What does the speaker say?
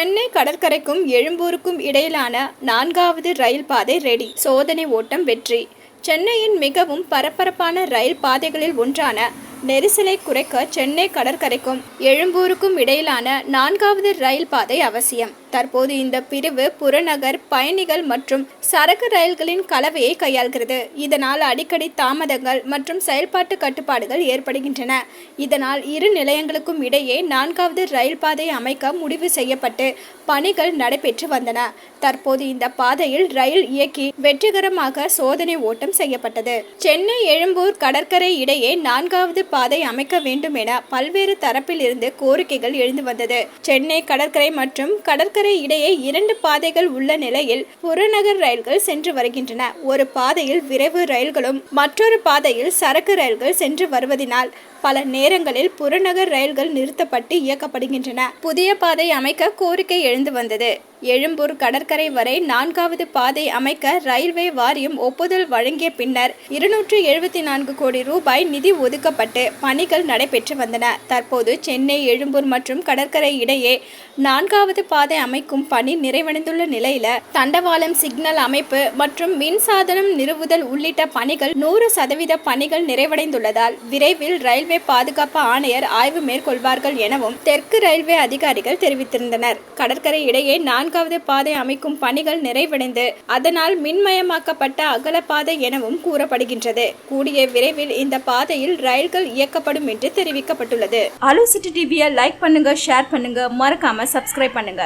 சென்னை கடற்கரைக்கும் எழும்பூருக்கும் இடையிலான 4வது ரயில் பாதை ரெடி. சோதனை ஓட்டம் வெற்றி. சென்னையின் மிகவும் பரபரப்பான ரயில் பாதைகளில் ஒன்றான நெரிசலை குறைக்க சென்னை கடற்கரைக்கும் எழும்பூருக்கும் இடையிலான 4வது ரயில் பாதை அவசியம். தற்போது இந்த பிரிவு புறநகர் பயணிகள் மற்றும் சரக்கு ரயில்களின் கலவையை கையாள்கிறது. இதனால் அடிக்கடி தாமதங்கள் மற்றும் செயல்பாட்டு கட்டுப்பாடுகள் ஏற்படுகின்றன. இதனால் இரு நிலையங்களுக்கும் இடையே 4வது ரயில் பாதை அமைக்க முடிவு செய்யப்பட்டு பணிகள் நடைபெற்று வந்தன. தற்போது இந்த பாதையில் ரயில் இயக்கி வெற்றிகரமாக சோதனை ஓட்டம் செய்யப்பட்டது. சென்னை எழும்பூர் கடற்கரை இடையே 4வது பாதை அமைக்க வேண்டும் என பல்வேறு தரப்பில் இருந்து கோரிக்கைகள் எழுந்து வந்தது. சென்னை கடற்கரை மற்றும் கடற்கரை இடையே 2 பாதைகள் உள்ள நிலையில் புறநகர் ரயில்கள் சென்று வருகின்றன. ஒரு பாதையில் விரைவு ரயில்களும் மற்றொரு பாதையில் சரக்கு ரயில்கள் சென்று வருவதனால் பல நேரங்களில் புறநகர் ரயில்கள் நிறுத்தப்பட்டு இயக்கப்படுகின்றன. புதிய பாதை அமைக்க கோரிக்கை எழுந்து வந்தது. எழும்பூர் கடற்கரை வரை 4வது பாதை அமைக்க ரயில்வே வாரியம் ஒப்புதல் வழங்கிய பின்னர் 274 கோடி ரூபாய் நிதி ஒதுக்கப்பட்டு பணிகள் நடைபெற்று வந்தன. தற்போது சென்னை எழும்பூர் மற்றும் கடற்கரை இடையே 4வது பாதை அமைக்கும் பணி நிறைவடைந்துள்ள நிலையில தண்டவாளம் சிக்னல் அமைப்பு மற்றும் மின்சாதனம் நிறுவுதல் உள்ளிட்ட பணிகள் 100% பணிகள் நிறைவடைந்துள்ளதால் விரைவில் ரயில்வே பாதுகாப்பு ஆணையர் ஆய்வு மேற்கொள்வார்கள் எனவும் தெற்கு ரயில்வே அதிகாரிகள் தெரிவித்திருந்தனர். கடற்கரை இடையே 4வது பாதை அமைக்கும் பணிகள் நிறைவடைந்து அதனால் மின்மயமாக்கப்பட்ட அகலப்பாதை எனவும் கூறப்படுகின்றது. கூடிய விரைவில் இந்த பாதையில் ரயில்கள் இயக்கப்படும் என்று தெரிவிக்கப்பட்டுள்ளது. அலோ சிட்டி டிவியை லைக் பண்ணுங்க, ஷேர் பண்ணுங்க, மறக்காம சப்ஸ்கிரைப் பண்ணுங்க.